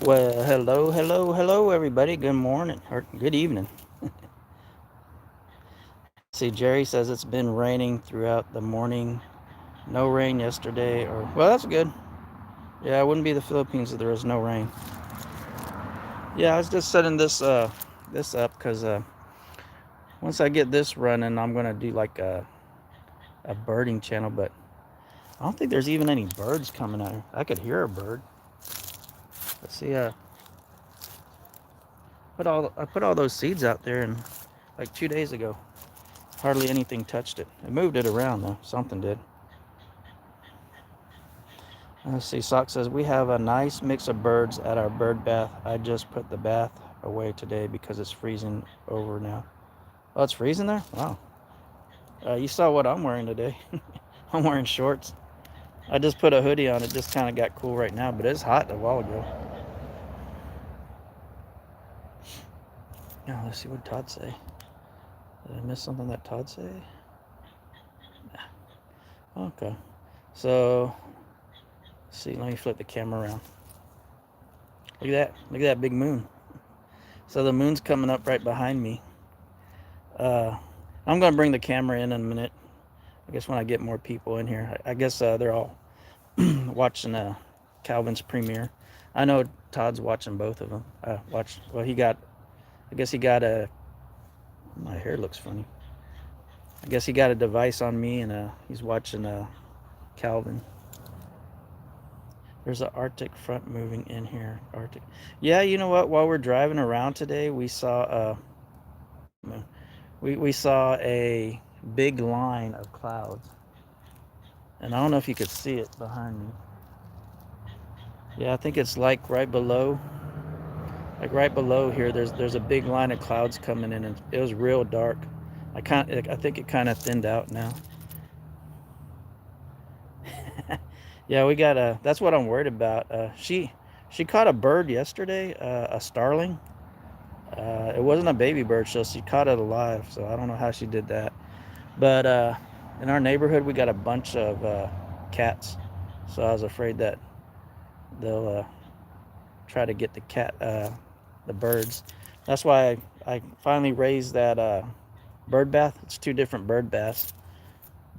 Well, hello, everybody. Good morning or good evening. See, Jerry says it's been raining throughout the morning. No rain yesterday, or well, that's good. Yeah, it wouldn't be the Philippines if there was no rain. Yeah, I was just setting this up because once I get this running, I'm gonna do like a birding channel. But I don't think there's even any birds coming out here. I could hear a bird. Let's see. I put all those seeds out there, and like 2 days ago. Hardly anything touched it. It moved it around though. Something did. Let's see. Sock says we have a nice mix of birds at our bird bath. I just put the bath away today because it's freezing over now. Oh, it's freezing there? Wow. You saw what I'm wearing today. I'm wearing shorts. I just put a hoodie on. It just kind of got cool right now, but it's hot a while ago. Now let's see what Todd say. Did I miss something that Todd say? Okay. So, let's see. Let me flip the camera around. Look at that. Look at that big moon. So the moon's coming up right behind me. Uh, I'm going to bring the camera in a minute. I guess when I get more people in here. I guess they're all watching Calvin's premiere. I know Todd's watching both of them. Well, I guess he got my hair looks funny. I guess he got a device on me and he's watching Calvin. There's an Arctic front moving in here. Arctic. Yeah, you know what? While we're driving around today, we saw we saw a big line of clouds, and I don't know if you could see it behind me. Yeah, I think it's like right below here. There's a big line of clouds coming in, and it was real dark. I think it kind of thinned out now. Yeah, we got a. That's what I'm worried about. She caught a bird yesterday, a starling. It wasn't a baby bird, so she caught it alive. So I don't know how she did that. But in our neighborhood, we got a bunch of cats, so I was afraid that they'll try to get the birds. That's why I finally raised that bird bath. It's two different bird baths.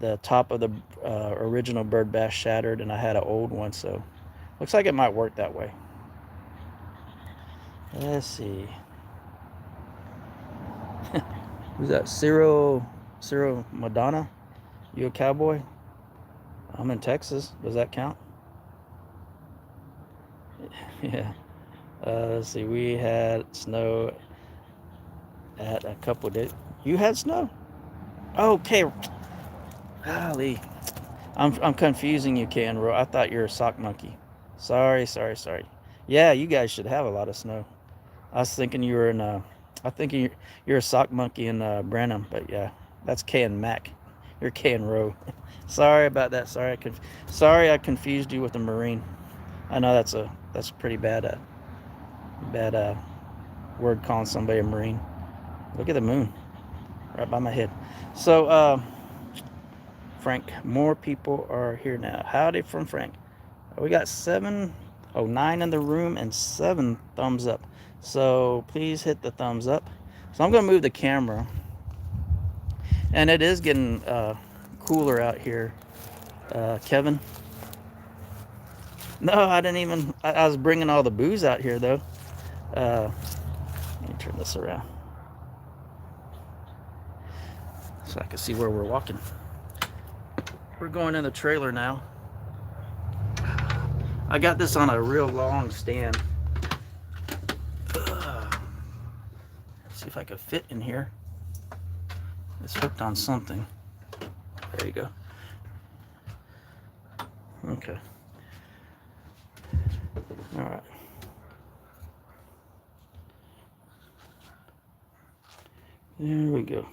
The top of the original bird bath shattered, and I had an old one, so looks like it might work that way. Let's see. Who's that? Cyril Madonna? You a cowboy? I'm in Texas. Does that count? Yeah. Let's see. We had snow at a couple days. You had snow? Okay. Golly. I'm confusing you, Canro. I thought you were a sock monkey. Sorry. Yeah, you guys should have a lot of snow. I was thinking you were in I think you're a sock monkey in Branham, but yeah, that's K and Mac. You're K and Row. Sorry about that. Sorry I confused you with a Marine. I know that's a pretty bad word calling somebody a Marine. Look at the moon right by my head. So Frank, more people are here now. Howdy from Frank. We got 709 in the room and 7 thumbs up. So please hit the thumbs up. So I'm going to move the camera. And it is getting cooler out here, Kevin. No, I didn't even. I was bringing all the booze out here, though. Let me turn this around so I can see where we're walking. We're going in the trailer now. I got this on a real long stand. Let's see if I can fit in here. It's hooked on something. There you go. Okay. All right. There we go.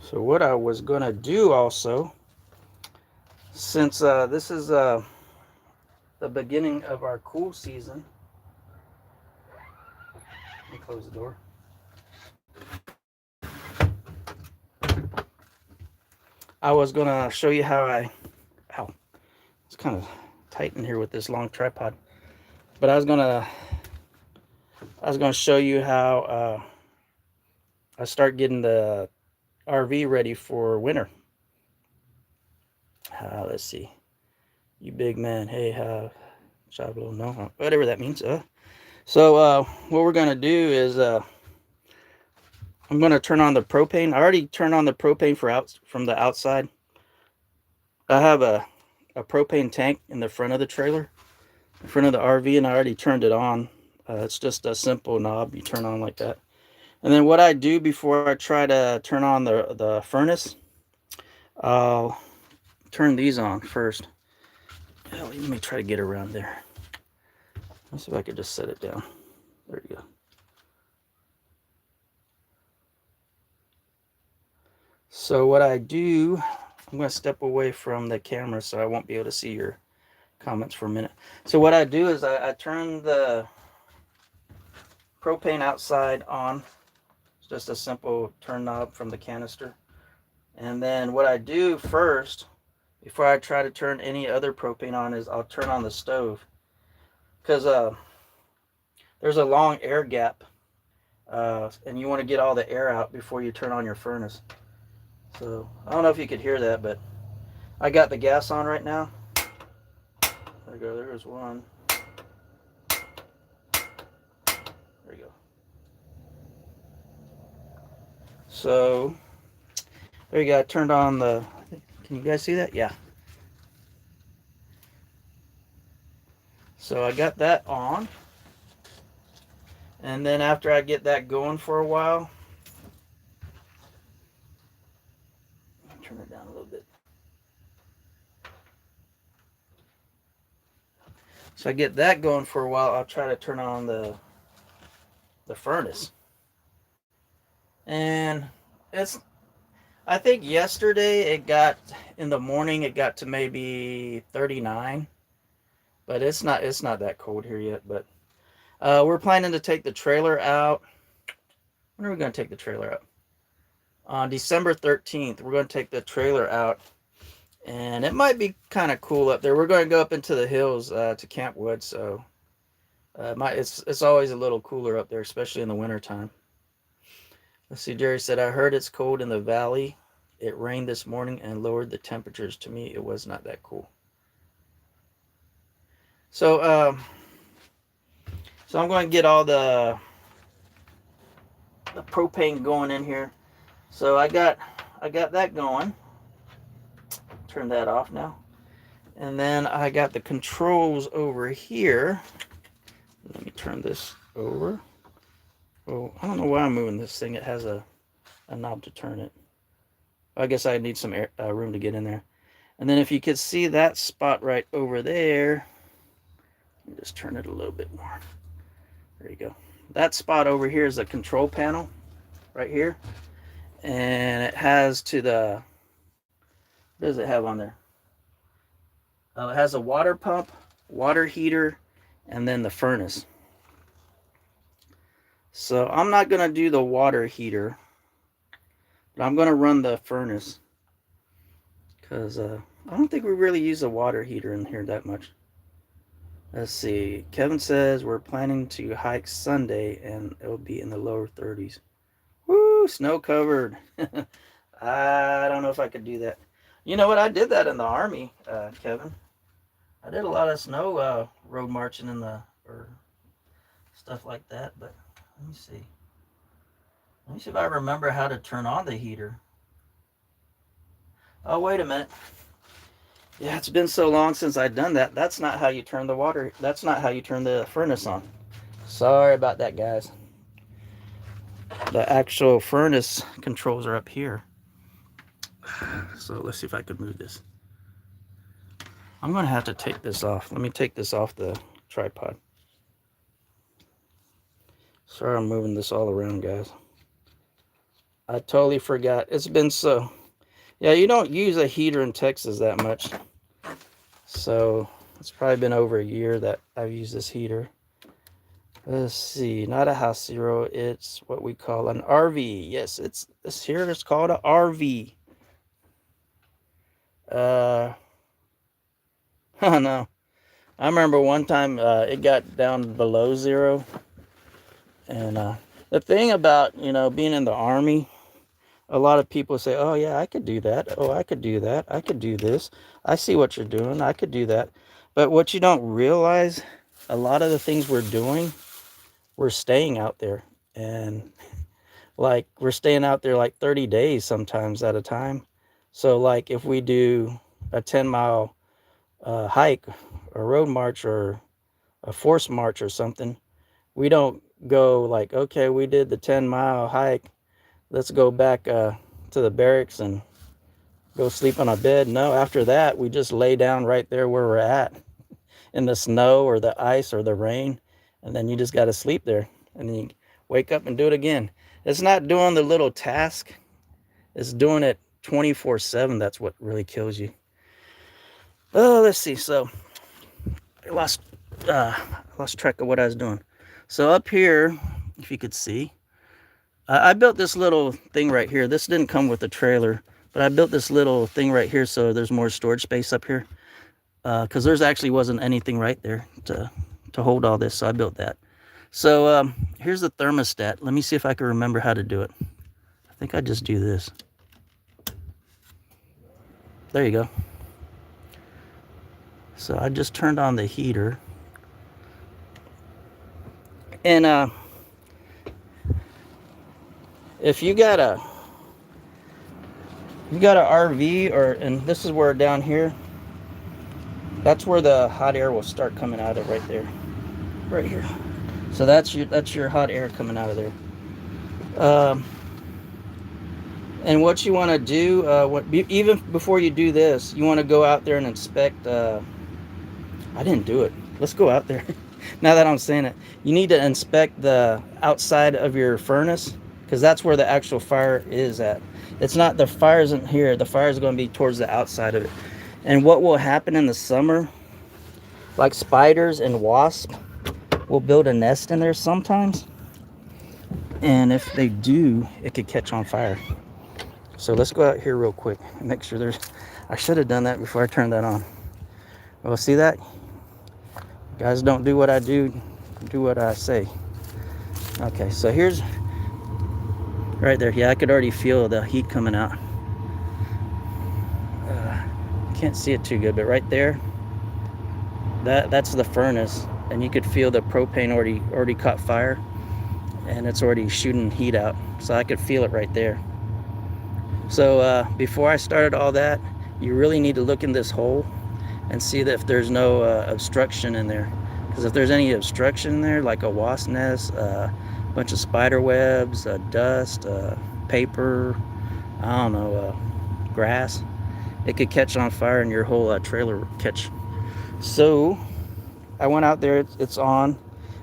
So what I was going to do also, since this is the beginning of our cool season, let me close the door. I was going to show you how kind of tight in here with this long tripod. But I was gonna show you how I start getting the RV ready for winter. Let's see. You big man. Hey, Chablo, no, whatever that means. So what we're gonna do is I'm gonna turn on the propane. I already turned on the propane from the outside. I have a propane tank in the front of the trailer, in front of the RV, and I already turned it on. It's just a simple knob you turn on like that. And then what I do before I try to turn on the furnace, I'll turn these on first. Let me try to get around there. Let's see if I could just set it down. There you go. So what I do, I'm going to step away from the camera so I won't be able to see your comments for a minute. So what I do is I turn the propane outside on. It's just a simple turn knob from the canister. And then what I do first, before I try to turn any other propane on, is I'll turn on the stove. Because there's a long air gap. And you want to get all the air out before you turn on your furnace. So I don't know if you could hear that, but I got the gas on right now. There we go. There's one. There we go. So there you go. I turned on the. Can you guys see that? Yeah. So I got that on. And then after I get that going for a while, turn it down a little bit. So I get that going for a while, I'll try to turn on the furnace. And I think yesterday in the morning it got to maybe 39. But it's not that cold here yet. But we're planning to take the trailer out. When are we going to take the trailer out? On December 13th, we're going to take the trailer out. And it might be kind of cool up there. We're going to go up into the hills to Camp Wood. So it's always a little cooler up there, especially in the wintertime. Let's see, Jerry said, I heard it's cold in the valley. It rained this morning and lowered the temperatures. To me, it was not that cool. So I'm going to get all the propane going in here. So I got that going. Turn that off now. And then I got the controls over here. Let me turn this over. Oh, I don't know why I'm moving this thing. It has a knob to turn it. I guess I need some room to get in there. And then if you could see that spot right over there, let me just turn it a little bit more. There you go. That spot over here is the control panel right here. And it has to the, what does it have on there? It has a water pump, water heater, and then the furnace. So I'm not going to do the water heater, but I'm going to run the furnace. Because I don't think we really use a water heater in here that much. Let's see. Kevin says we're planning to hike Sunday and it'll be in the lower 30s. Woo, snow covered. I don't know if I could do that. You know what? I did that in the Army, Kevin. I did a lot of snow road marching or stuff like that. But let me see. Let me see if I remember how to turn on the heater. Oh, wait a minute. Yeah, it's been so long since I've done that. That's not how you turn the water. That's not how you turn the furnace on. Sorry about that, guys. The actual furnace controls are up here. So let's see if I could move this. I'm going to have to take this off. Let me take this off the tripod. Sorry I'm moving this all around, guys. I totally forgot. It's been so... Yeah, you don't use a heater in Texas that much. So it's probably been over a year that I've used this heater. Let's see, not a house zero. It's what we call an RV. Yes, it's here. It's called an RV. Oh no. I remember one time it got down below 0. And the thing about, being in the Army, a lot of people say, oh, yeah, I could do that. Oh, I could do that. I could do this. I see what you're doing. I could do that. But what you don't realize, a lot of the things we're doing, we're staying out there. And like we're staying out there like 30 days sometimes at a time. So like if we do a 10-mile hike or road march or a forced march or something, we don't go like, okay, we did the 10-mile hike, let's go back to the barracks and go sleep on a bed. No, after that we just lay down right there where we're at in the snow or the ice or the rain, and then you just got to sleep there, and then you wake up and do it again. It's not doing the little task, it's doing it 24/7. That's what really kills you. Oh, let's see. So I lost track of what I was doing. So up here, if you could see, I built this little thing right here. This didn't come with the trailer, but I built this little thing right here so there's more storage space up here, because there's actually wasn't anything right there to hold all this, so I built that. So here's the thermostat. Let me see if I can remember how to do it. I think I just do this. There you go. So I just turned on the heater, and if you got a RV, and this is where down here, that's where the hot air will start coming out of, right there, right here. So that's your hot air coming out of there. And what you want to do, even before you do this, you want to go out there and inspect. I didn't do it. Let's go out there. Now that I'm saying it, you need to inspect the outside of your furnace, because that's where the actual fire is at. It's not, the fire isn't here. The fire is going to be towards the outside of it. And what will happen in the summer, like spiders and wasps will build a nest in there sometimes. And if they do, it could catch on fire. So let's go out here real quick and make sure there's, I should have done that before I turned that on. Well, see that? Guys, don't do what I do, do what I say. Okay, so here's, right there. Yeah, I could already feel the heat coming out. Can't see it too good, but right there, that's the furnace, and you could feel the propane already caught fire, and it's already shooting heat out. So I could feel it right there. So before I started all that, you really need to look in this hole and see that if there's no obstruction in there. Because if there's any obstruction in there, like a wasp nest, a bunch of spider webs, dust, paper, I don't know, grass, it could catch on fire and your whole trailer catch. So I went out there, it's on,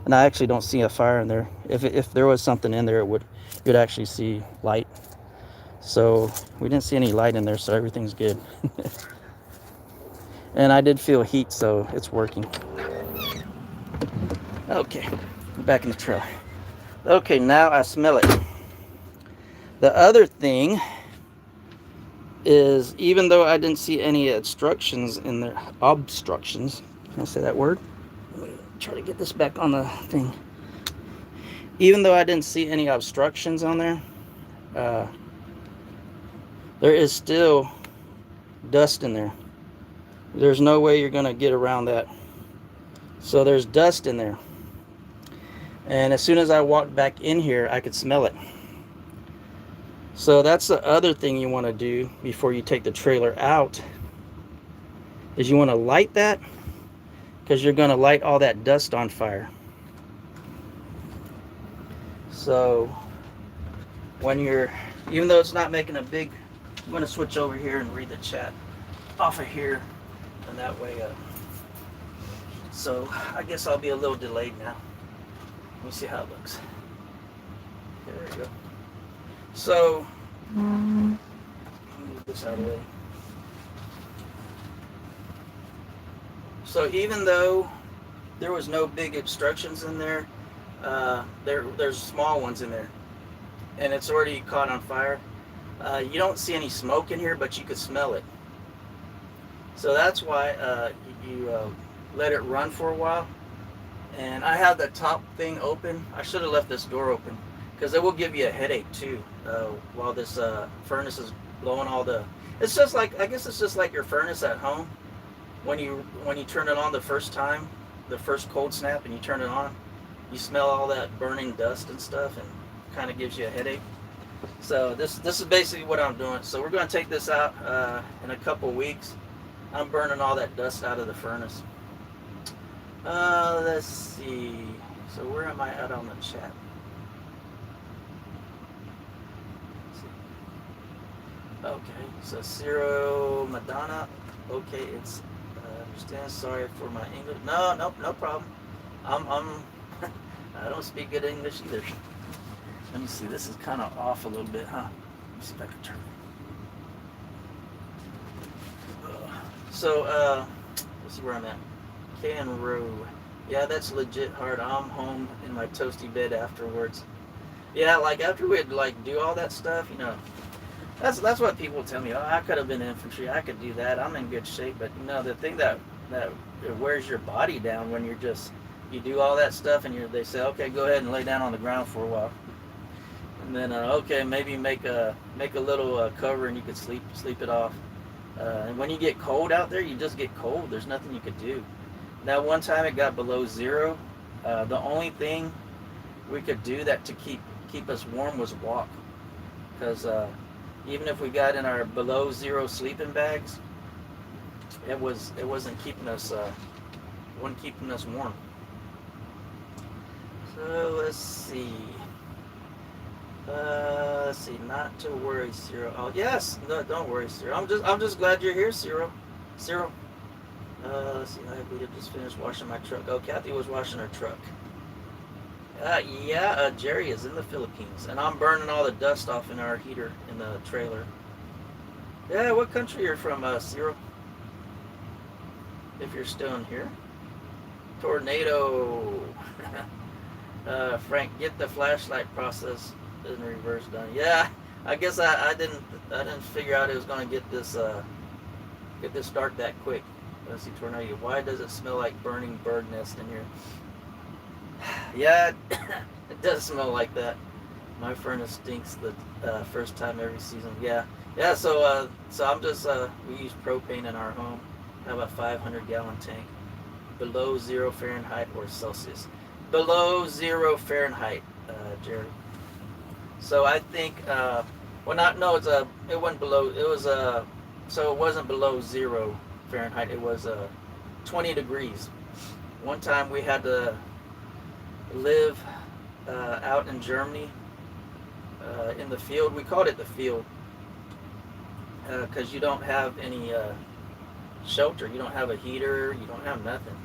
and I actually don't see a fire in there. If there was something in there, you'd actually see light. So we didn't see any light in there, so everything's good. And I did feel heat, so it's working. Okay, back in the trailer. Okay, now I smell it. The other thing is, even though I didn't see any obstructions in there, obstructions, can I say that word? Let me try to get this back on the thing. Even though I didn't see any obstructions on there, there is still dust in there. There's no way you're gonna get around that. So there's dust in there. And as soon as I walked back in here, I could smell it. So that's the other thing you want to do before you take the trailer out, is you want to light that, because you're going to light all that dust on fire. So when you're, even though it's not making a big, I'm going to switch over here and read the chat off of here, and that way so I guess I'll be a little delayed now. Let me see how it looks. There we go. So move this out of the way. So even though there was no big obstructions in there, there's small ones in there, and it's already caught on fire. You don't see any smoke in here, but you could smell it. So that's why you let it run for a while. And I have the top thing open. I should have left this door open because it will give you a headache too while this furnace is blowing all the. It's just like, I guess it's just like your furnace at home when you turn it on the first time, the first cold snap, and you turn it on, you smell all that burning dust and stuff, and kind of gives you a headache. So this is basically what I'm doing. So we're going to take this out in a couple weeks. I'm burning all that dust out of the furnace. Let's see. So where am I at on the chat? Okay, so Ciro Madonna. Okay, it's understand. Sorry for my English. No problem. I'm I don't speak good English either. Let me see. This is kind of off a little bit, huh? Let me see if I can turn it. So let's see where I'm at. Can Row. Yeah, that's legit hard. I'm home in my toasty bed afterwards. Yeah, like after we'd like do all that stuff, you know. That's what people tell me. Oh, I could have been infantry. I could do that. I'm in good shape. But you know, the thing that it wears your body down when you do all that stuff, and they say, okay, go ahead and lay down on the ground for a while, and then okay, maybe make a little cover and you could sleep it off. And when you get cold out there, you just get cold. There's nothing you could do. That one time it got below zero. The only thing we could do that to keep us warm was walk, because even if we got in our below zero sleeping bags, it wasn't keeping us warm. So let's see. Not to worry, Ciro. Oh yes, no, don't worry, Ciro. I'm just glad you're here, Ciro. Let's see. I just finished washing my truck. Oh, Kathy was washing her truck. Jerry is in the Philippines, and I'm burning all the dust off in our heater in the trailer. Yeah, what country you're from, Ciro? If you're still in here. Tornado. Frank, get the flashlight process in reverse done. Yeah, I guess I didn't figure out it was going to get this dark that quick. Let's see, Tornado. Why does it smell like burning bird nest in here? Yeah, it does smell like that. My furnace stinks the first time every season. Yeah. So I'm just we use propane in our home. Have a 500-gallon tank. Below 0 Fahrenheit or Celsius. Below 0 Fahrenheit, Jerry. So I think it wasn't below. It was so it wasn't below 0 Fahrenheit. It was 20 degrees. One time we had to live out in Germany in the field. We called it the field because you don't have any shelter. You don't have a heater. You don't have nothing.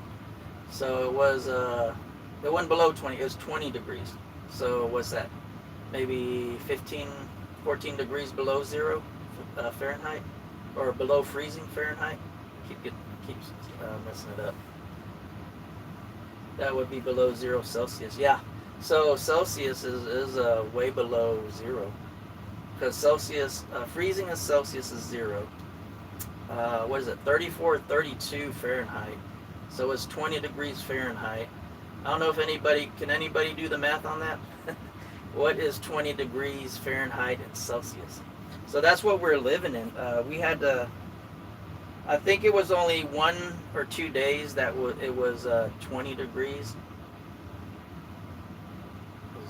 So it wasn't below 20. It was 20 degrees. So what's that? Maybe 15, 14 degrees below 0 Fahrenheit, or below freezing Fahrenheit. Keeps messing it up. That would be below 0 Celsius. Yeah. So Celsius is way below 0, because Celsius freezing in Celsius is 0. What is it? 34, 32 Fahrenheit. So it's 20 degrees Fahrenheit. I don't know if anybody do the math on that? What is 20 degrees Fahrenheit in Celsius? So that's what we're living in. We had to, I think it was only 1 or 2 days that it was 20 degrees.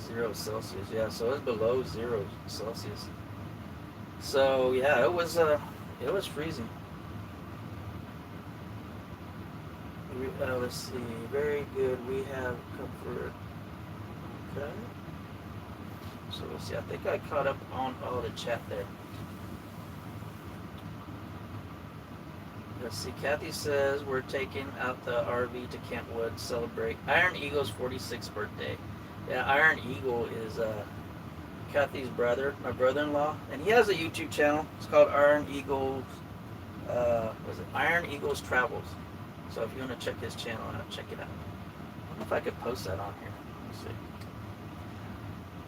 0 Celsius, yeah, so it's below 0 Celsius. So yeah, it was freezing. Let's see, very good. We have comfort. Okay. So let's see. I think I caught up on all the chat there. Let's see. Kathy says we're taking out the RV to Kentwood, celebrate Iron Eagle's 46th birthday. Yeah, Iron Eagle is Kathy's brother, my brother-in-law, and he has a YouTube channel. It's called Iron Eagles. Iron Eagles Travels. So if you want to check his channel out, check it out. I don't know if I could post that on here. Let's see.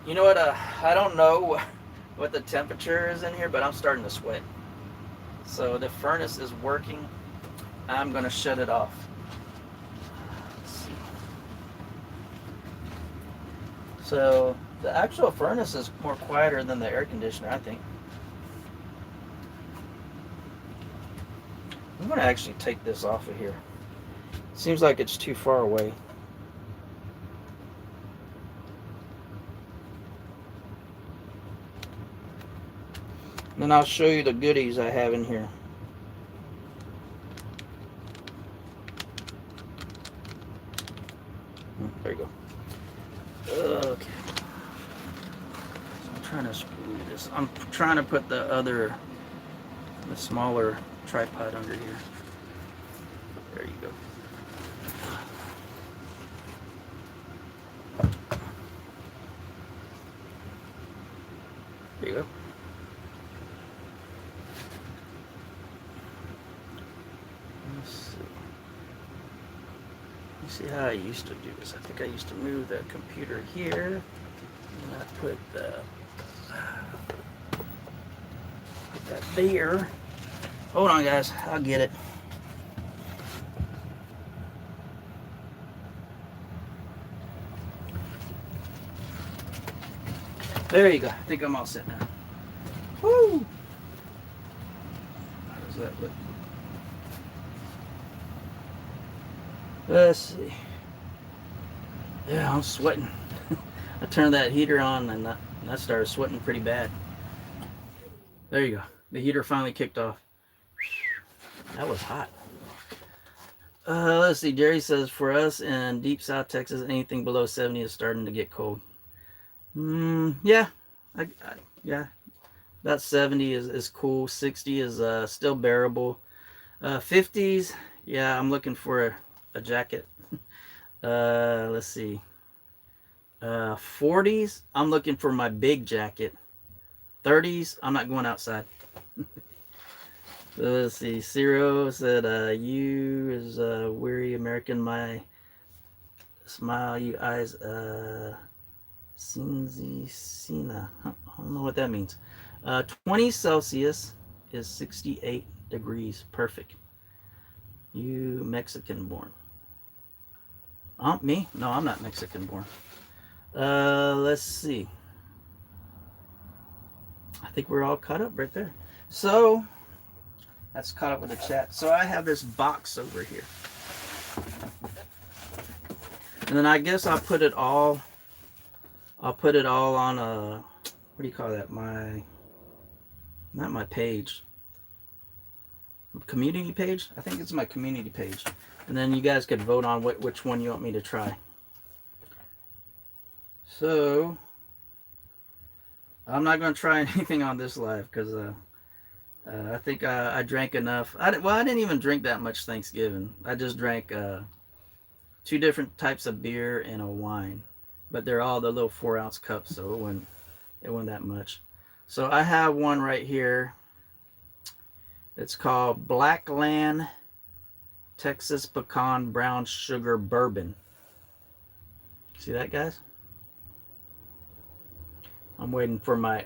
You know what? I don't know what the temperature is in here, but I'm starting to sweat. So the furnace is working. I'm going to shut it off. So the actual furnace is more quieter than the air conditioner, I think. I'm going to actually take this off of here. Seems like it's too far away. And then I'll show you the goodies I have in here. There you go. Okay. So I'm trying to screw this. I'm trying to put the smaller tripod under here. There you go. There you go. Let's see. Let's see how I used to do this. I think I used to move the computer here, and I put that there. Hold on, guys. I'll get it. There you go. I think I'm all set now. Woo! How does that look? Let's see. Yeah, I'm sweating. I turned that heater on and I started sweating pretty bad. There you go. The heater finally kicked off. That was hot. Let's see. Jerry says, for us in deep South Texas, anything below 70 is starting to get cold. Yeah. Yeah. About 70 is cool. 60 is still bearable. 50s, yeah, I'm looking for a jacket. Let's see. 40s, I'm looking for my big jacket. 30s, I'm not going outside. So let's see. Ciro said, you is weary American, my smile, you eyes, Cinzi Sina. I don't know what that means. 20 Celsius is 68 degrees. Perfect. You Mexican born. Me? No, I'm not Mexican born. Let's see. I think we're all caught up right there. So that's caught up with the chat. So I have this box over here. And then I guess I'll put it all on a, what do you call that? Not my page. Community page? I think it's my community page. And then you guys could vote on which one you want me to try. So I'm not going to try anything on this live because I think I drank enough. I didn't even drink that much Thanksgiving. I just drank 2 different types of beer and a wine. But they're all the little 4-ounce cups, so it wasn't that much. So I have one right here. It's called Blackland Texas Pecan Brown Sugar Bourbon. See that, guys? I'm waiting for my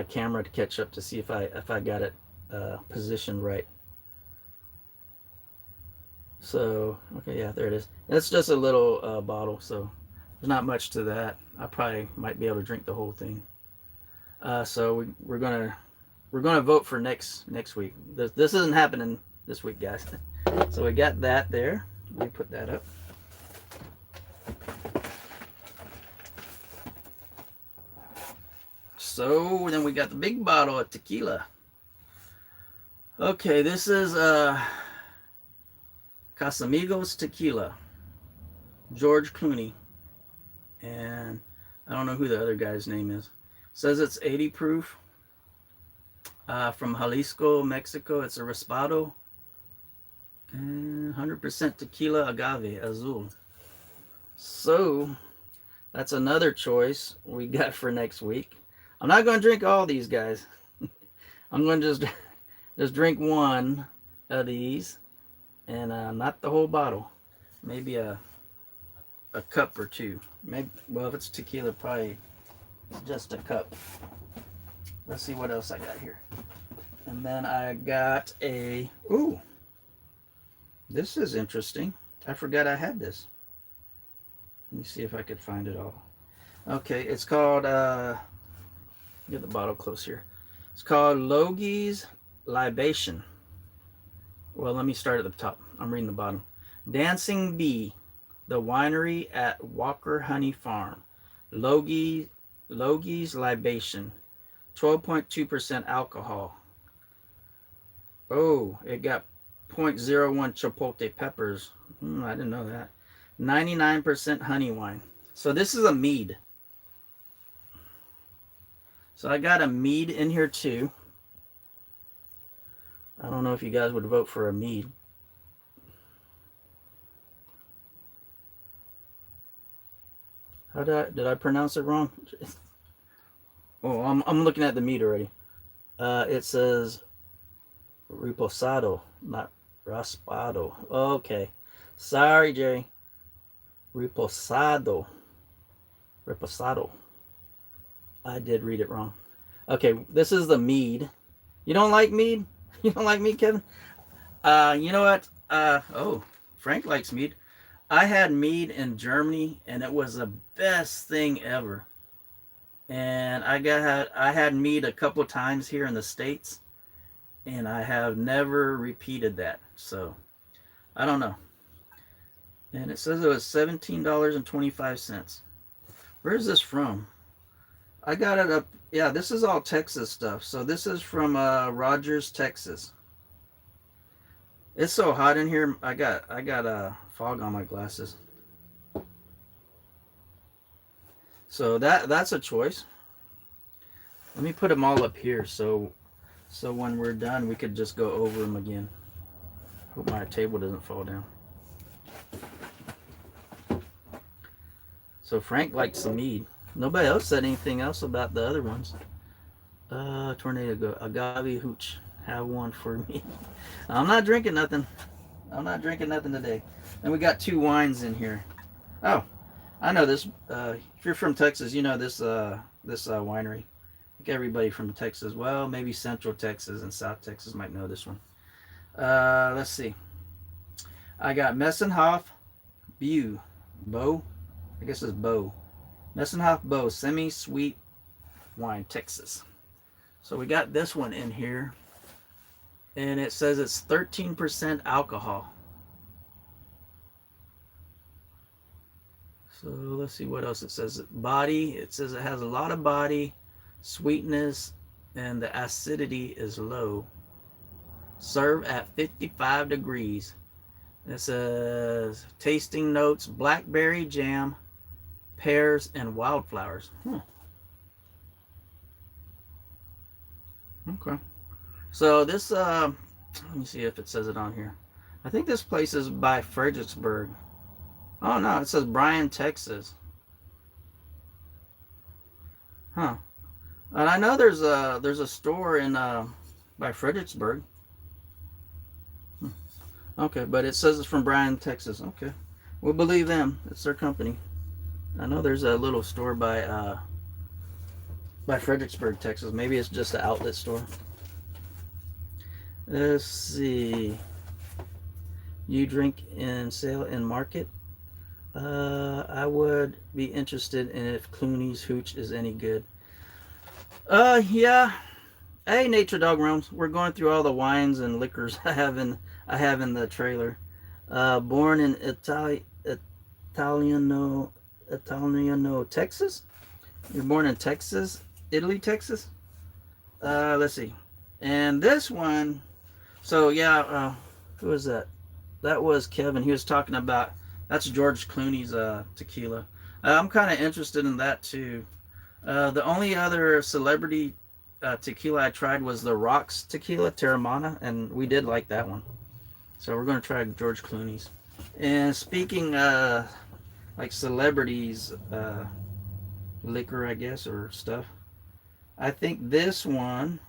camera to catch up to see if I got it positioned right. So, okay, yeah, there it is. It's just a little bottle, so there's not much to that. I probably might be able to drink the whole thing. So we're gonna vote for next week. This isn't happening this week, guys. So we got that there. Let me put that up. So then we got the big bottle of tequila. Okay, this is Casamigos Tequila, George Clooney, and I don't know who the other guy's name is. It says it's 80 proof, from Jalisco, Mexico. It's a Raspado, and 100% tequila agave azul. So that's another choice we got for next week. I'm not going to drink all these, guys. I'm going to just drink one of these. And not the whole bottle. Maybe a cup or 2. Maybe, well, if it's tequila, probably just a cup. Let's see what else I got here. And then I got a, ooh, This is interesting. I forgot I had this. Let me see if I could find it all. Okay, it's called, get the bottle close here. It's called Logie's Libation. Well, let me start at the top. I'm reading the bottom. Dancing Bee, the winery at Walker Honey Farm. Logie's Libation, 12.2% alcohol. Oh, it got 0.01 chipotle peppers. I didn't know that. 99% honey wine. So this is a mead. So I got a mead in here too. I don't know if you guys would vote for a mead. How did I pronounce it wrong? Oh, I'm looking at the mead already. It says reposado, not raspado. Okay. Sorry, Jerry. Reposado. Reposado. I did read it wrong. Okay, this is the mead. You don't like mead? You don't like mead, Kevin? You know what? Oh, Frank likes mead. I had mead in Germany, and it was the best thing ever. And I had mead a couple times here in the States, and I have never repeated that. So I don't know. And it says it was $17.25. Where is this from? I got it up. Yeah, this is all Texas stuff. So this is from Rogers, Texas. It's so hot in here. I got fog on my glasses. So that's a choice. Let me put them all up here so when we're done we could just go over them again. Hope my table doesn't fall down. So Frank likes some mead. Nobody else said anything else about the other ones. Tornado go. Agave hooch. Have one for me. I'm not drinking nothing. I'm not drinking nothing today. And we got two wines in here. Oh, I know this. If you're from Texas, you know this winery. I think everybody from Texas, well, maybe Central Texas and South Texas might know this one. Let's see. I got Messenhof Bow. I guess it's Bow. Messenhof Bow semi-sweet wine, Texas. So we got this one in here. And it says it's 13% alcohol. So let's see what else it says. Body, it says it has a lot of body, sweetness, and the acidity is low. Serve at 55 degrees. It says tasting notes, blackberry jam, pears, and wildflowers. Okay. So this, let me see if it says it on here. I think this place is by Fredericksburg. Oh no, it says Bryan, Texas. Huh. And I know there's a store in by Fredericksburg. Okay, but it says it's from Bryan, Texas. Okay, we'll believe them. It's their company. I know there's a little store by Fredericksburg, Texas. Maybe it's just an outlet store. Let's see. You drink and sell and market? I would be interested in if Clooney's Hooch is any good. Yeah. Hey, Nature Dog Realms. We're going through all the wines and liquors I have in the trailer. Born in Italiano, Texas. You're born in Texas, Italy, Texas. Let's see. And this one. So yeah, who was that? That was Kevin. He was talking about, that's George Clooney's tequila. I'm kind of interested in that too. The only other celebrity tequila I tried was the Rocks tequila, Terramana, and we did like that one. So we're going to try George Clooney's. And speaking like celebrities liquor, I guess, or stuff, I think this one,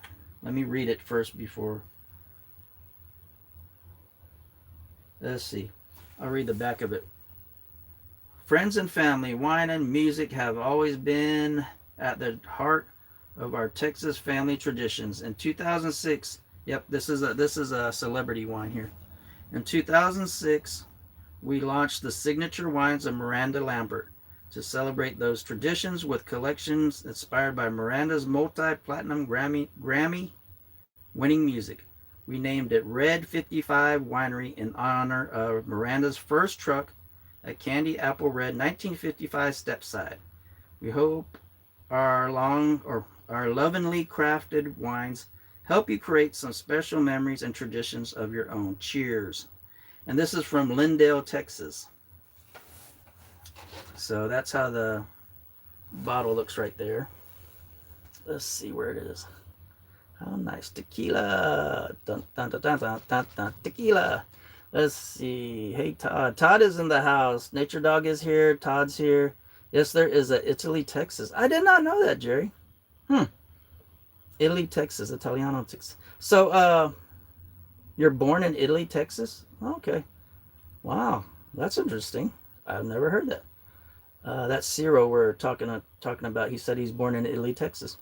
let me read it first before. Let's see. I'll read the back of it. Friends and family, wine and music have always been at the heart of our Texas family traditions. In 2006, yep, this is a celebrity wine here. In 2006, we launched the signature wines of Miranda Lambert to celebrate those traditions with collections inspired by Miranda's multi-platinum Grammy-winning music. We named it Red 55 Winery in honor of Miranda's first truck, a Candy Apple Red 1955 Stepside. We hope our lovingly crafted wines help you create some special memories and traditions of your own. Cheers. And this is from Lindale, Texas. So that's how the bottle looks right there. Let's see where it is. How nice. Tequila. Dun, dun, dun, dun, dun, dun, dun. Tequila. Let's see. Hey, Todd. Todd is in the house. Nature Dog is here. Todd's here. Yes, there is a Italy, Texas. I did not know that, Jerry. Italy, Texas. Italiano, Texas. So, you're born in Italy, Texas? Okay. Wow. That's interesting. I've never heard that. That's Ciro we're talking about. He said he's born in Italy, Texas.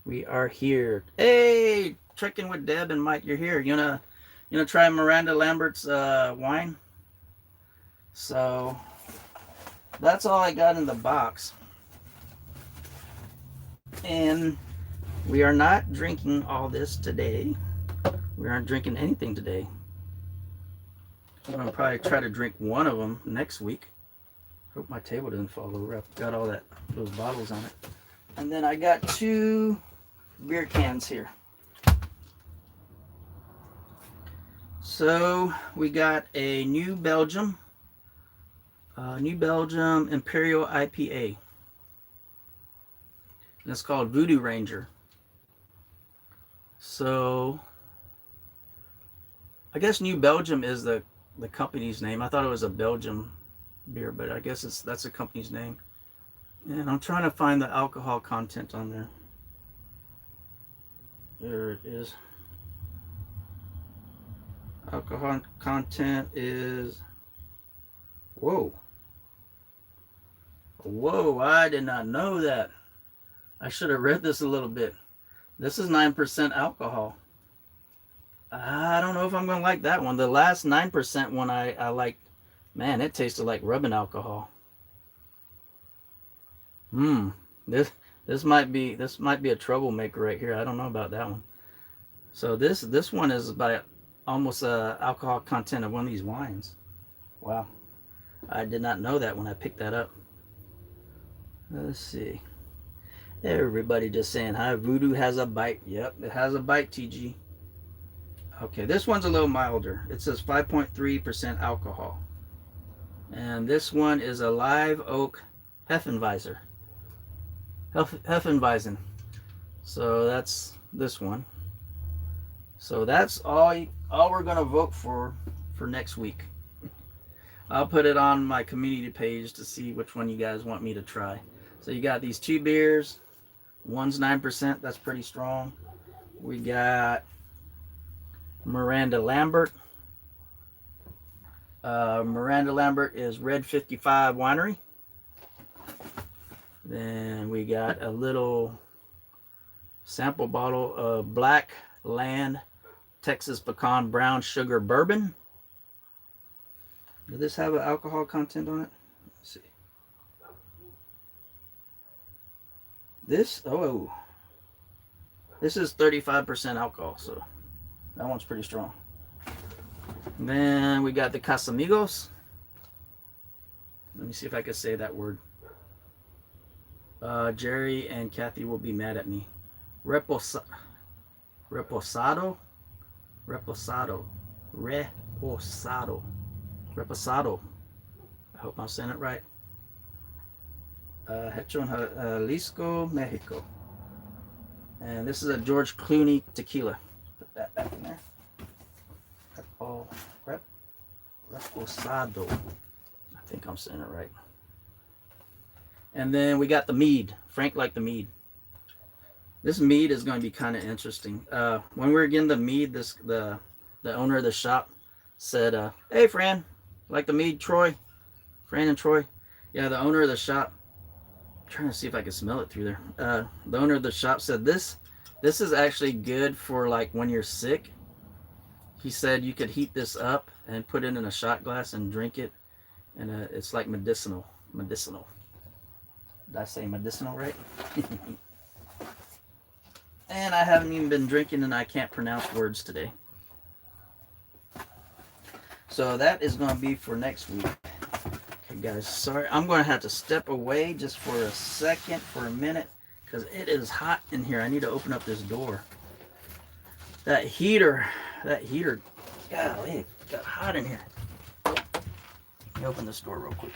We are here. Hey, trekking with Deb and Mike. You're here. You wanna try Miranda Lambert's wine? So that's all I got in the box. And we are not drinking all this today. We aren't drinking anything today. I'm gonna probably try to drink one of them next week. Hope my table doesn't fall over. I've got all those bottles on it. And then I got 2 beer cans here. So we got a New Belgium Imperial IPA. And it's called Voodoo Ranger. So I guess New Belgium is the company's name. I thought it was a Belgium beer, but I guess that's the company's name. And I'm trying to find the alcohol content on there. There it is. Alcohol content is, whoa, I did not know that. I should have read this a little bit. This is 9% alcohol. I don't know if I'm going to like that one. The last 9% one I liked. Man, it tasted like rubbing alcohol. This might be a troublemaker right here. I don't know about that one. So this one is about almost alcohol content of one of these wines. Wow. I did not know that when I picked that up. Let's see. Everybody just saying hi. Voodoo has a bite. Yep, it has a bite, TG. Okay, this one's a little milder. It says 5.3% alcohol. And this one is a live oak Hefeweizen. Hefeweizen. So that's this one. So that's all we're going to vote for next week. I'll put it on my community page to see which one you guys want me to try. So you got these 2 beers. One's 9%. That's pretty strong. We got Miranda Lambert. Miranda Lambert is Red 55 Winery. Then we got a little sample bottle of Black Land Texas Pecan Brown Sugar Bourbon. Does this have an alcohol content on it? Let's see. This is 35% alcohol, so that one's pretty strong. And then we got the Casamigos. Let me see if I can say that word. Jerry and Kathy will be mad at me. Reposado. I hope I'm saying it right. Hecho en Jalisco, Mexico. And this is a George Clooney tequila. Put that back in there. Reposado. I think I'm saying it right. And then we got the mead. Frank liked the mead. This mead is going to be kind of interesting. When we were getting the mead, the owner of the shop said, "Hey, Fran, like the mead, Troy? Fran and Troy?" Yeah, the owner of the shop. I'm trying to see if I can smell it through there. The owner of the shop said this is actually good for like when you're sick. he said you could heat this up and put it in a shot glass and drink it, and it's like medicinal. Medicinal. Did I say medicinal right? And I haven't even been drinking, and I can't pronounce words today. So that is going to be for next week. Okay, guys, sorry. I'm going to have to step away just for a second, for a minute, because it is hot in here. I need to open up this door. That heater, golly, it got hot in here. Let me open this door real quick.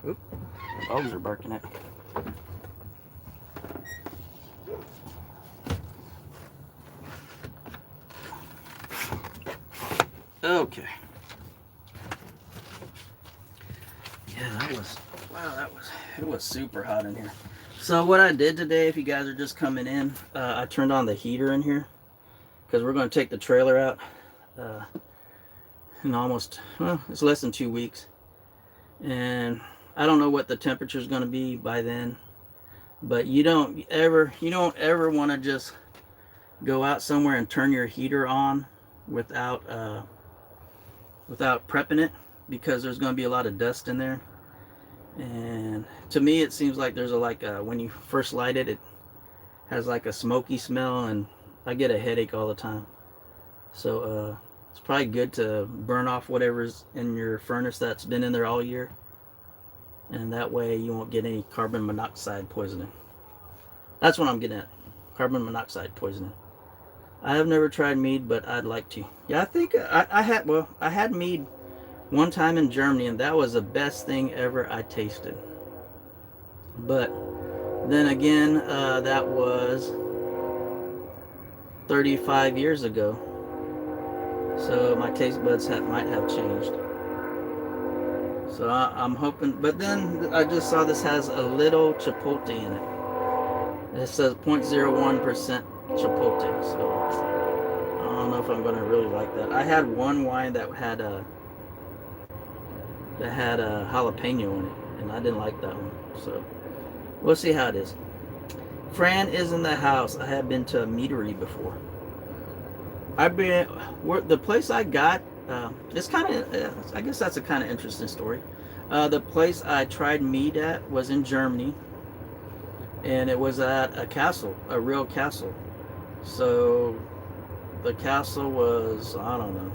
Oop, dogs are barking at me. Okay. Yeah, it was super hot in here. So what I did today, if you guys are just coming in, I turned on the heater in here because we're going to take the trailer out in almost, well, it's less than 2 weeks. And I don't know what the temperature is going to be by then, but you don't ever want to just go out somewhere and turn your heater on without prepping it, because there's going to be a lot of dust in there. And to me, it seems like there's when you first light it, it has like a smoky smell, and I get a headache all the time. So it's probably good to burn off whatever's in your furnace that's been in there all year, and that way you won't get any carbon monoxide poisoning. That's what I'm getting at, carbon monoxide poisoning. I have never tried mead, but I'd like to. Yeah, I think I had mead one time in Germany, and that was the best thing ever I tasted. But then again, that was 35 years ago. So my taste buds might have changed. So I'm hoping, but then I just saw this has a little chipotle in it. It says 0.01% chipotle, so I don't know if I'm going to really like that. I had one wine that had a jalapeno in it, and I didn't like that one. So we'll see how it is. Fran is in the house. I have been to a meadery before. The place I got, it's kind of, I guess that's a kind of interesting story. The place I tried mead at was in Germany, and it was at a castle, a real castle. So the castle was, I don't know,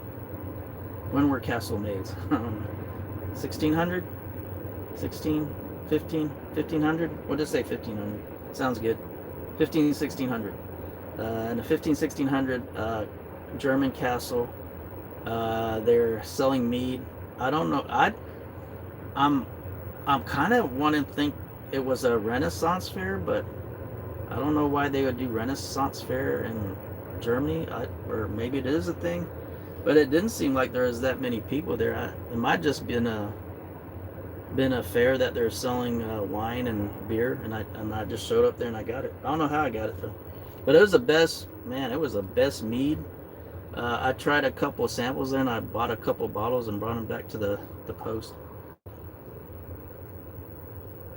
when were castle maids? 1600? 16, 15, 1500? What did it say, 1500? Sounds good. 1600. In the 1600 German castle, they're selling mead. I don't know. I'm kind of wanting to think it was a Renaissance fair, but I don't know why they would do Renaissance fair in Germany, or maybe it is a thing, but it didn't seem like there was that many people there. It might just been a fair that they're selling wine and beer, and I just showed up there and I got it. I don't know how I got it though, but it was the best, man. It was the best mead. I tried a couple of samples there, and I bought a couple of bottles and brought them back to the post.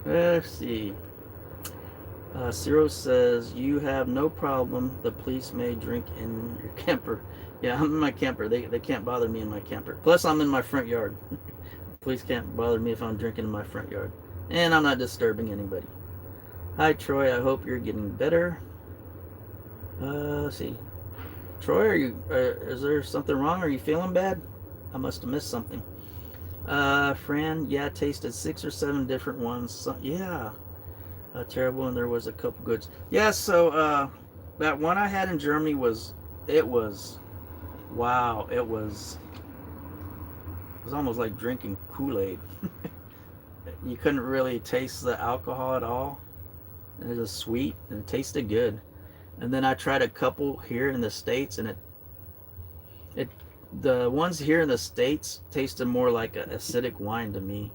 Let's see. Ciro says, you have no problem. The police may drink in your camper. Yeah, I'm in my camper. They can't bother me in my camper. Plus, I'm in my front yard. Police can't bother me if I'm drinking in my front yard. And I'm not disturbing anybody. Hi, Troy. I hope you're getting better. Let's see. Troy, is there something wrong? Are you feeling bad? I must have missed something. Fran, yeah, I tasted 6 or 7 different ones. So, yeah. Terrible, and there was a couple goods. Yeah, so that one I had in Germany was wow, it was almost like drinking Kool-Aid. You couldn't really taste the alcohol at all. It was sweet, and it tasted good. And then I tried a couple here in the States, and the ones here in the States tasted more like an acidic wine to me.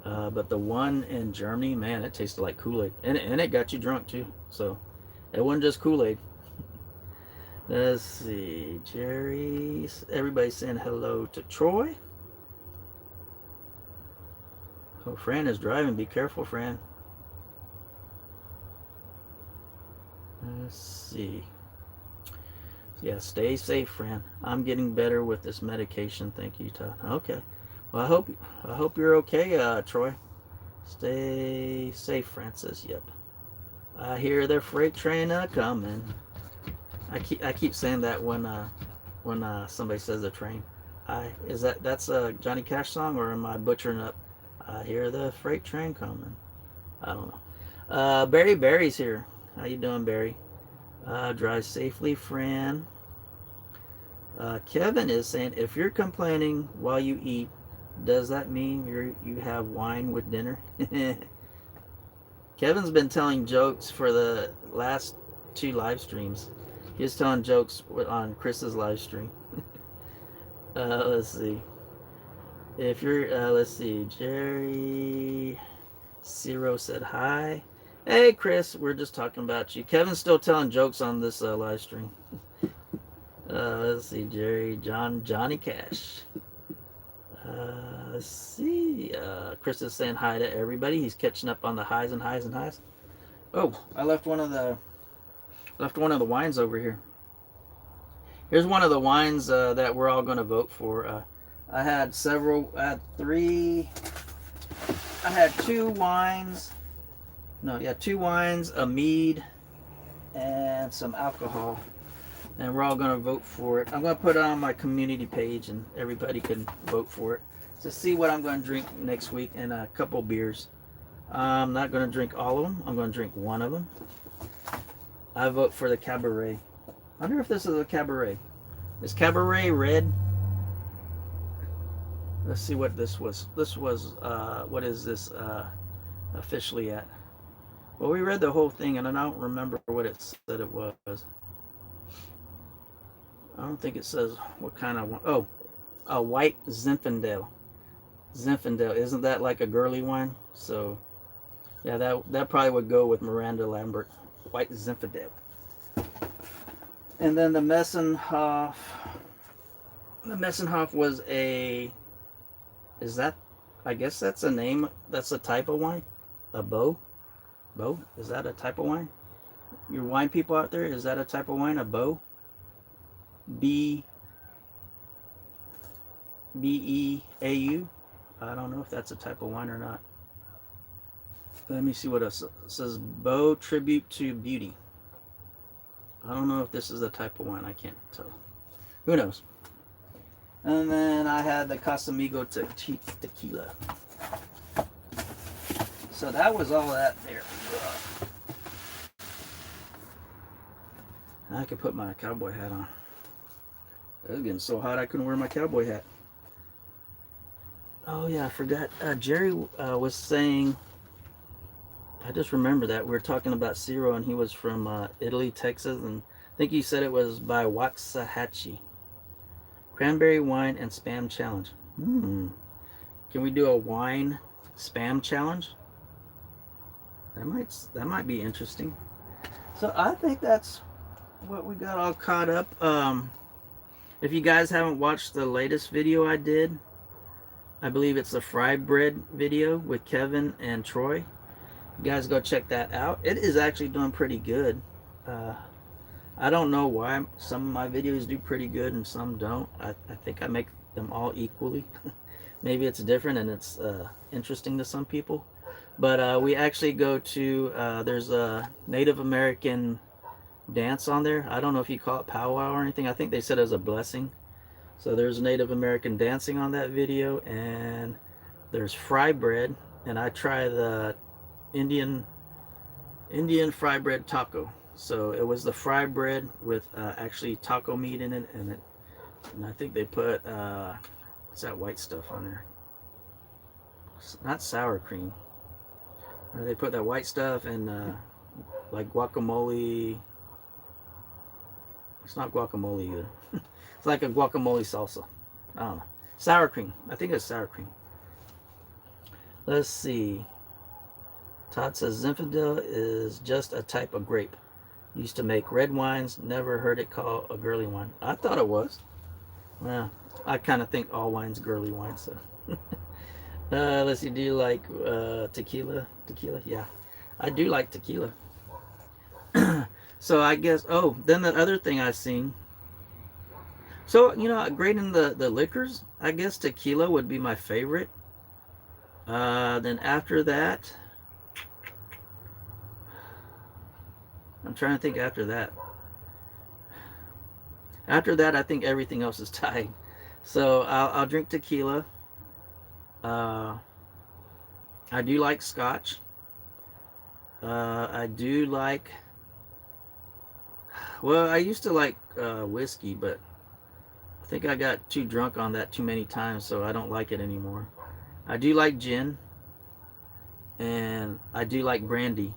But the one in Germany, man, it tasted like Kool-Aid. And it got you drunk too. So it wasn't just Kool-Aid. Let's see. Jerry. Everybody's saying hello to Troy. Oh, Fran is driving. Be careful, Fran. Let's see. Yeah, stay safe, Fran. I'm getting better with this medication. Thank you, Todd. Okay. Well, I hope you're okay, Troy. Stay safe, Francis. Yep. I hear the freight train coming. I keep saying that when somebody says the train. That's a Johnny Cash song, or am I butchering up? I hear the freight train coming. I don't know. Barry's here. How you doing, Barry? Drive safely, Fran. Kevin is saying, if you're complaining while you eat, does that mean you have wine with dinner? Kevin's been telling jokes for the last 2 live streams. He was telling jokes on Chris's live stream. Let's see. If you're, let's see. Jerry Zero said hi. Hey, Chris, we're just talking about you. Kevin's still telling jokes on this live stream. Let's see, Jerry, Johnny Cash. Let's see. Chris is saying hi to everybody. He's catching up on the highs and highs and highs. Oh, I left one of the wines over here. Here's one of the wines that we're all going to vote for. I had 2 wines. No, yeah, 2 wines, a mead, and some alcohol. And we're all going to vote for it. I'm going to put it on my community page, and everybody can vote for it to see what I'm going to drink next week, and a couple beers. I'm not going to drink all of them. I'm going to drink one of them. I vote for the Cabaret. I wonder if this is a Cabaret. Is Cabaret red? Let's see what this was. This was, what is this officially at? Well, we read the whole thing, and I don't remember what it said it was. I don't think it says what kind of one. Oh, a white Zinfandel. Zinfandel, isn't that like a girly wine? So, yeah, that probably would go with Miranda Lambert. White Zinfandel. And then the Messenhof. The Messenhof was a. Is that? I guess that's a name. That's a type of wine. A Bow. Bow? Is that a type of wine? Your wine people out there, is that a type of wine? A Bow? Beau. I don't know if that's a type of wine or not. Let me see what else it says. Bow Tribute to Beauty. I don't know if this is a type of wine. I can't tell. Who knows? And then I had the Casamigo tequila. So that was all that there. I could put my cowboy hat on. It was getting so hot I couldn't wear my cowboy hat. Oh yeah, I forgot. Jerry was saying, I just remember that we were talking about Ciro, and he was from Italy, Texas, and I think he said it was by Waxahachie. Cranberry wine and spam challenge. Can we do a wine spam challenge? That might be interesting. So I think that's what we got all caught up. If you guys haven't watched the latest video I did, I believe it's the fried bread video with Kevin and Troy. You guys go check that out. It is actually doing pretty good. I don't know why some of my videos do pretty good and some don't. I think I make them all equally. Maybe it's different and it's interesting to some people. But we actually go to, there's a Native American dance on there. I don't know if you call it powwow or anything. I think they said it was a blessing. So there's Native American dancing on that video, and there's fry bread, and I try the Indian fry bread taco. So it was the fry bread with actually taco meat in it, and I think they put what's that white stuff on there? It's not sour cream. They put that white stuff and like guacamole. It's not guacamole either. It's like a guacamole salsa. I don't know. Sour cream. I think it's sour cream. Let's see. Todd says Zinfandel is just a type of grape. Used to make red wines. Never heard it called a girly wine. I thought it was. Well, I kind of think all wine's girly wine. So, let's see. Do you like tequila? Tequila? Yeah, I do like tequila. So I guess. Oh, then the other thing I've seen. So grading the liquors, I guess tequila would be my favorite. Then after that, I'm trying to think after that. After that, I think everything else is tied. So I'll drink tequila. Uh, I do like scotch. I do like. Well, I used to like whiskey, but I think I got too drunk on that too many times, so I don't like it anymore. I do like gin, and I do like brandy.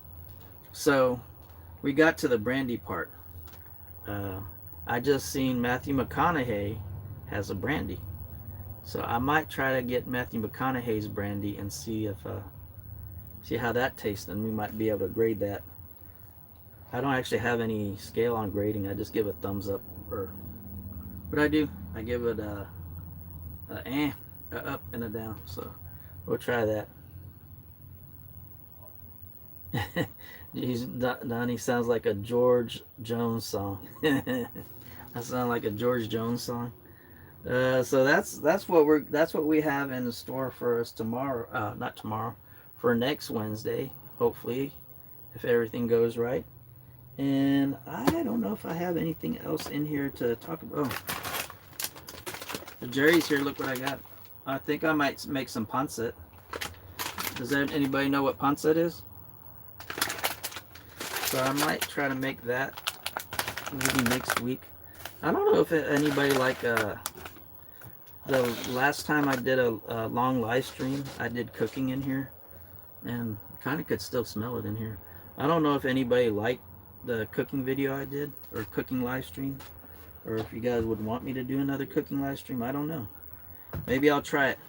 So we got to the brandy part. I just seen Matthew McConaughey has a brandy, so I might try to get Matthew McConaughey's brandy and see how that tastes, and we might be able to grade that. I don't actually have any scale on grading. I just give a thumbs up, or what I do, I give it a up and a down. So we'll try that. Jeez, Donnie sounds like a George Jones song. That sounds like a George Jones song. So that's what we have in the store for us tomorrow. Not tomorrow, for next Wednesday. Hopefully, if everything goes right. And I don't know if I have anything else in here to talk about. Oh, Jerry's here. Look what I got. I think I might make some pancit. Does anybody know what pancit is? So I might try to make that maybe next week. I don't know if anybody the last time I did a long live stream, I did cooking in here, and kind of could still smell it in here. I don't know if anybody liked the cooking video I did, or cooking live stream, or if you guys would want me to do another cooking live stream. I don't know. Maybe I'll try it.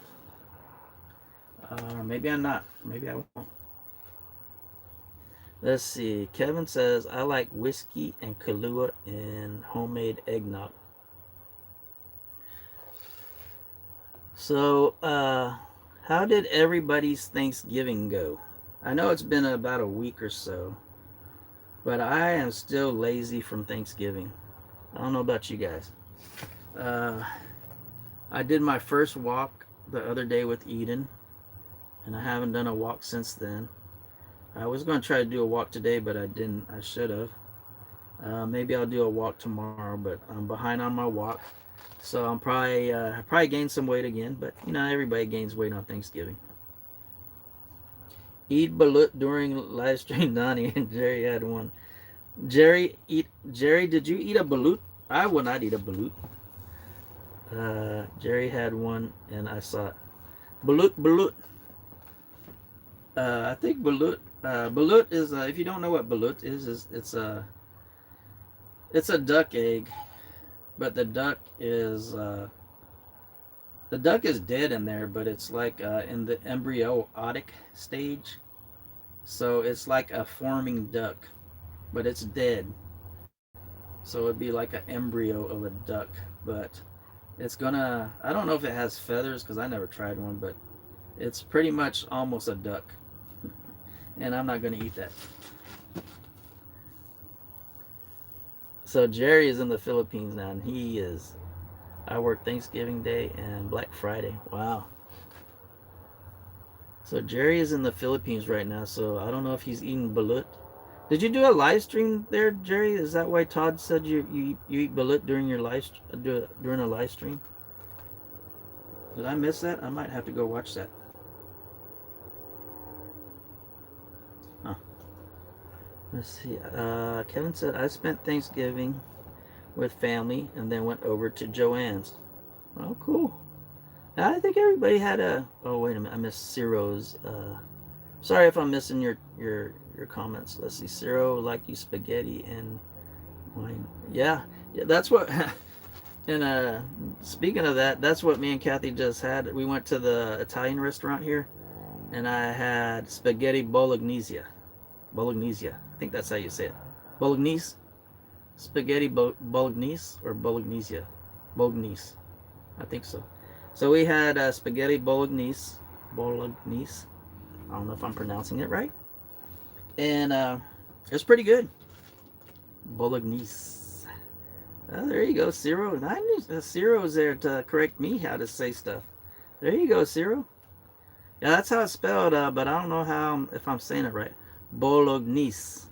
Maybe I'm not. Maybe I won't. Let's see. Kevin says, I like whiskey and Kahlua and homemade eggnog. So, how did everybody's Thanksgiving go? I know it's been about a week or so, but I am still lazy from Thanksgiving. I don't know about you guys. I did my first walk the other day with Eden, and I haven't done a walk since then. I was going to try to do a walk today, but I didn't. I should have. Maybe I'll do a walk tomorrow, but I'm behind on my walk. So I'm probably gained some weight again, but everybody gains weight on Thanksgiving. Eat balut during live stream. Donnie and Jerry had one. Jerry, did you eat a balut? I would not eat a balut. Jerry had one, and I saw it. Balut. I think balut. Balut is, if you don't know what balut is it's a duck egg, but the duck is dead in there, but it's like in the embryonic stage, so it's like a forming duck, but it's dead. So it'd be like an embryo of a duck, but I don't know if it has feathers because I never tried one, but it's pretty much almost a duck. And I'm not going to eat that. So Jerry is in the Philippines now, and I work Thanksgiving Day and Black Friday. Wow. So Jerry is in the Philippines right now, so I don't know if he's eating balut. Did you do a live stream there, Jerry? Is that why Todd said you eat balut during your during a live stream? Did I miss that? I might have to go watch that. Huh. Let's see. Kevin said, I spent Thanksgiving with family and then went over to Joanne's. Oh, cool. I think everybody had oh, wait a minute. I missed Ciro's. Sorry if I'm missing your comments. Let's see. Ciro like you spaghetti and wine. Yeah, that's what. And speaking of that, that's what me and Kathy just had. We went to the Italian restaurant here, and I had spaghetti bolognese. I think that's how you say it. Bolognese. Spaghetti bolognese or bolognese. Bolognese. I think so. So we had spaghetti bolognese. Bolognese. I don't know if I'm pronouncing it right. And it was pretty good. Bolognese. There you go, Ciro. I knew Ciro's there to correct me how to say stuff. There you go, Ciro. Yeah, that's how it's spelled, but I don't know how if I'm saying it right. Bolognese.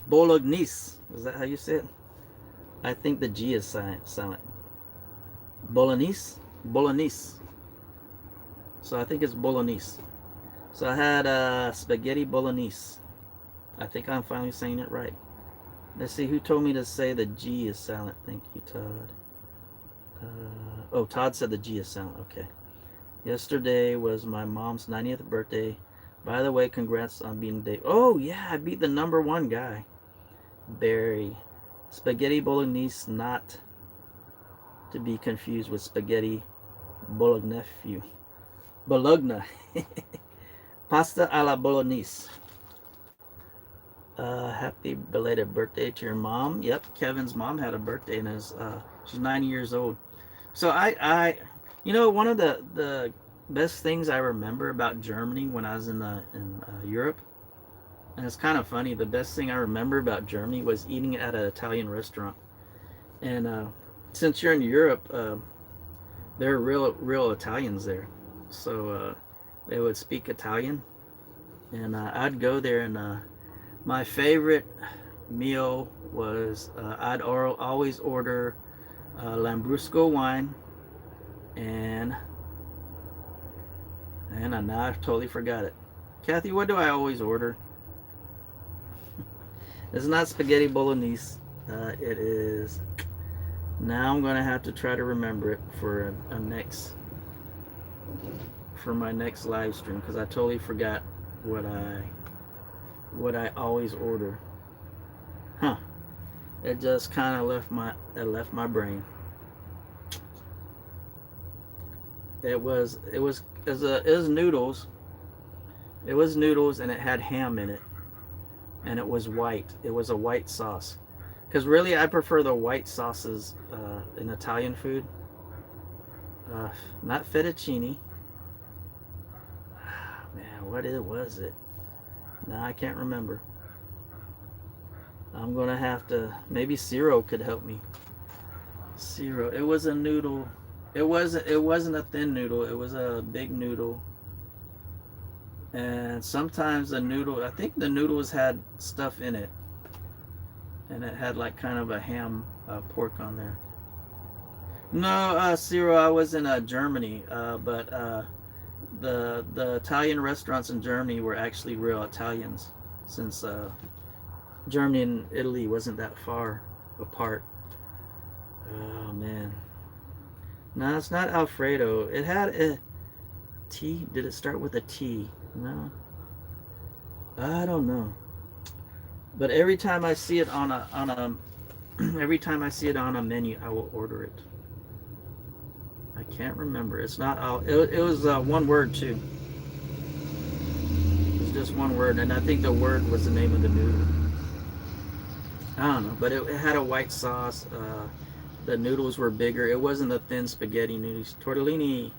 Bolognese. Is that how you say it? I think the G is silent. Bolognese. Bolognese. So I think it's bolognese. So I had spaghetti bolognese. I think I'm finally saying it right. Let's see, who told me to say the G is silent? Thank you, Todd. Oh, Todd said the G is silent. Okay. Yesterday was my mom's 90th birthday. By the way, congrats on beating Dave. Oh, yeah, I beat the #1 guy. Barry. Spaghetti bolognese, not to be confused with spaghetti bolognese. Bologna. Pasta alla bolognese. Happy belated birthday to your mom. Yep, Kevin's mom had a birthday and she's 90 years old. So one of the best things I remember about Germany when I was in Europe, and it's kind of funny. The best thing I remember about Germany was eating at an Italian restaurant. And since you're in Europe, there are real Italians there, so they would speak Italian, and I'd go there and. My favorite meal was I'd always order Lambrusco wine and now I totally forgot it. Kathy, what do I always order? It's not spaghetti bolognese. It is. Now I'm gonna have to try to remember it for my next live stream because I totally forgot what I always order. Huh. It just kind of left my brain. It was noodles. It was noodles and it had ham in it. And it was white. It was a white sauce. Because really I prefer the white sauces in Italian food. Not fettuccine. Man, what was it? No, I can't remember. I'm gonna have to. Maybe Ciro could help me. Ciro. It was a noodle. It wasn't a thin noodle. It was a big noodle. And sometimes the noodle. I think the noodles had stuff in it, and it had like kind of a ham pork on there. No, Ciro. I was in Germany, but the Italian restaurants in Germany were actually real Italians, since Germany and Italy wasn't that far apart. Oh man, no, it's not Alfredo. It had a T. Did it start with a T? No, I don't know. But every time I see it on a every time I see it on a menu, I will order it. I can't remember. It's not. It was one word too. It was just one word, and I think the word was the name of the noodle. I don't know, but it had a white sauce. The noodles were bigger. It wasn't the thin spaghetti noodles. Tortellini.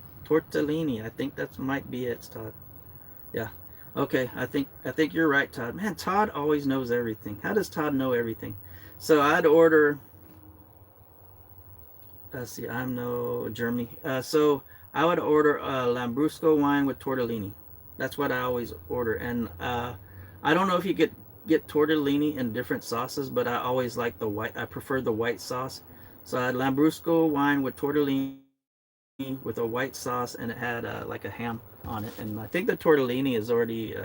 I think that might be it, Todd. Yeah. Okay. I think you're right, Todd. Man, Todd always knows everything. How does Todd know everything? So I'd order. Let's see, I'm no Germany. So I would order Lambrusco wine with tortellini. That's what I always order. And I don't know if you could get tortellini in different sauces, but I always like the white. I prefer the white sauce. So I had Lambrusco wine with tortellini with a white sauce, and it had like a ham on it. And I think the tortellini is already.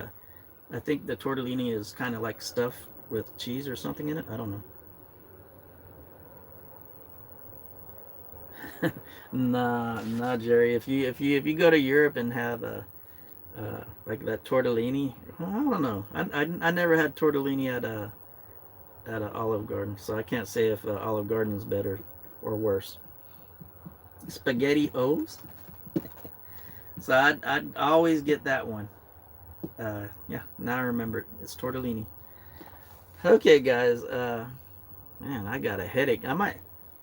I think the tortellini is kind of like stuffed with cheese or something in it. I don't know. Nah, Jerry. If you go to Europe and have like that tortellini, I don't know. I never had tortellini at a Olive Garden, so I can't say if Olive Garden is better or worse. Spaghetti O's. So I'd always get that one. Yeah, now I remember it. It's tortellini. Okay, guys. Man, I got a headache. I might,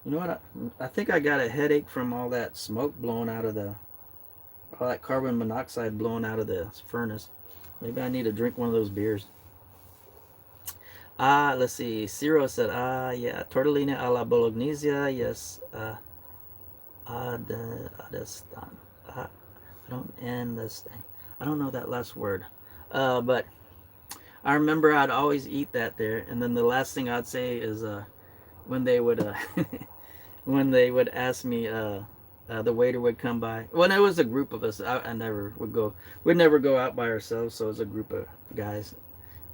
you know what? I think I got a headache from all that smoke blowing out of all that carbon monoxide blowing out of the furnace. Maybe I need to drink one of those beers. Let's see. Ciro said, yeah, tortellini alla bolognese. Yes. Adestan. I don't understand. I don't know that last word. But I remember I'd always eat that there, and then the last thing I'd say is when they would when they would ask me, the waiter would come by. When it was a group of us, I never would go. We'd never go out by ourselves, so it was a group of guys,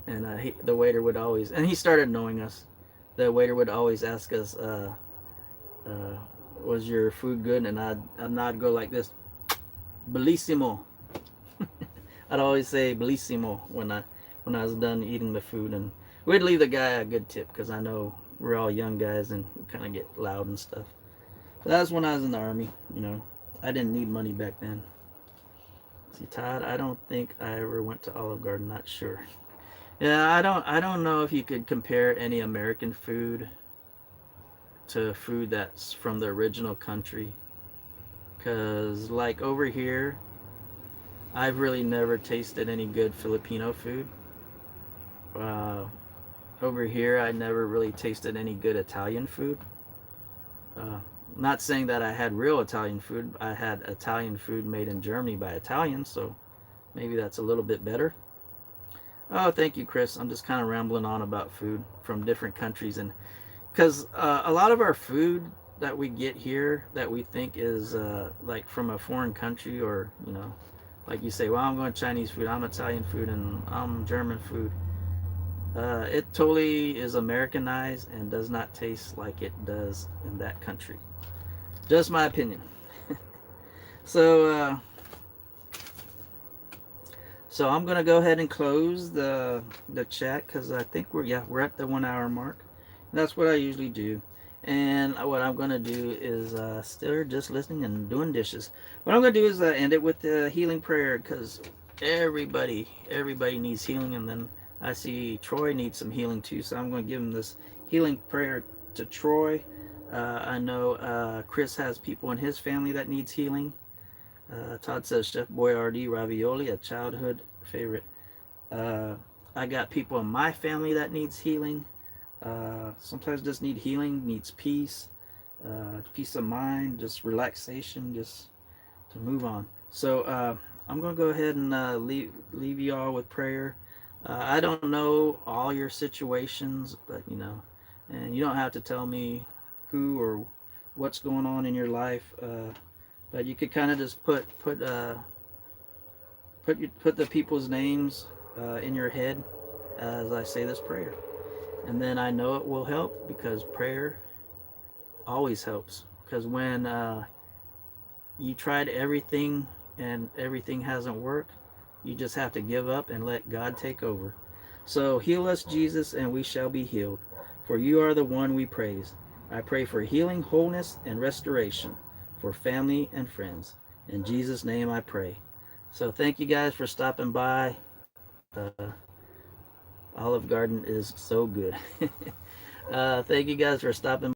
and the waiter would always, and he started knowing us. The waiter would always ask us, uh, "Was your food good?" And I'd go like this, "Bellissimo." I'd always say "Bellissimo" when I was done eating the food, and we'd leave the guy a good tip because I know we're all young guys and we kind of get loud and stuff. But that was when I was in the army. I didn't need money back then. See, Todd, I don't think I ever went to Olive Garden. Not sure. Yeah, I don't know if you could compare any American food to food that's from the original country. Cause like over here, I've really never tasted any good Filipino food. Uh, Over here, I never really tasted any good Italian food. Uh, Not saying that I had real Italian food. I had Italian food made in Germany by Italians, so maybe that's a little bit better. Oh, thank you, Chris. I'm just kind of rambling on about food from different countries, and because a lot of our food that we get here that we think is like from a foreign country, or like you say, well, I'm going Chinese food, I'm Italian food, and I'm German food. It totally is Americanized and does not taste like it does in that country. Just my opinion. So, so I'm gonna go ahead and close the chat because I think we're at the 1 hour mark. And that's what I usually do. And what I'm gonna do is still just listening and doing dishes. What I'm gonna do is end it with the healing prayer because everybody needs healing, and then I see Troy needs some healing too. So I'm gonna give him this healing prayer to Troy. I know Chris has people in his family that needs healing. Todd says Chef Boyardee ravioli, a childhood favorite. Uh, I got people in my family that needs healing. Sometimes just need healing, needs peace, peace of mind, just relaxation, just to move on. So I'm gonna go ahead and leave you all with prayer. I don't know all your situations, but and you don't have to tell me who or what's going on in your life. But you could kind of just put the people's names in your head as I say this prayer, and then I know it will help because prayer always helps. Because when you tried everything and everything hasn't worked, you just have to give up and let God take over. So heal us, Jesus, and we shall be healed. For you are the one we praise. I pray for healing, wholeness, and restoration for family and friends. In Jesus' name I pray. So thank you guys for stopping by. Olive Garden is so good. Thank you guys for stopping by.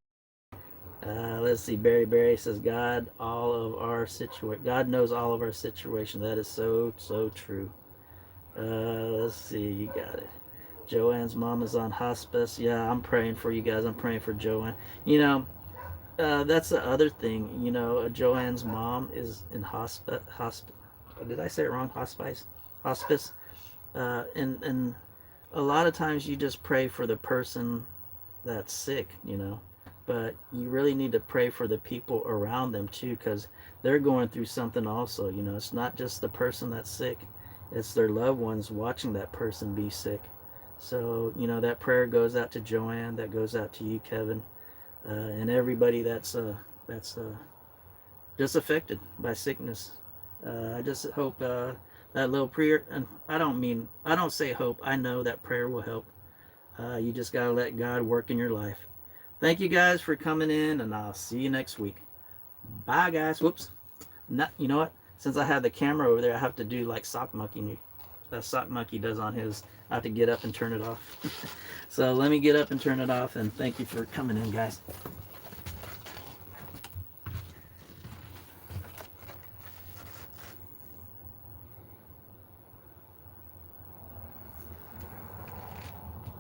Let's see. Barry says God knows all of our situation. That is so true. Let's see. You got it. Joanne's mom is on hospice. Yeah, I'm praying for you guys. I'm praying for Joanne. That's the other thing. Joanne's mom is in hospice. Did I say it wrong? Hospice. And a lot of times you just pray for the person that's sick. But you really need to pray for the people around them too, because they're going through something also. It's not just the person that's sick; it's their loved ones watching that person be sick. So that prayer goes out to Joanne. That goes out to you, Kevin, and everybody that's just affected by sickness. I just hope that little prayer, and I don't say hope. I know that prayer will help. You just gotta let God work in your life. Thank you guys for coming in, and I'll see you next week. Bye, guys. Whoops. You know what? Since I have the camera over there, I have to do like sock monkey. Sock Monkey does on his. I have to get up and turn it off. So let me get up and turn it off, and thank you for coming in, guys.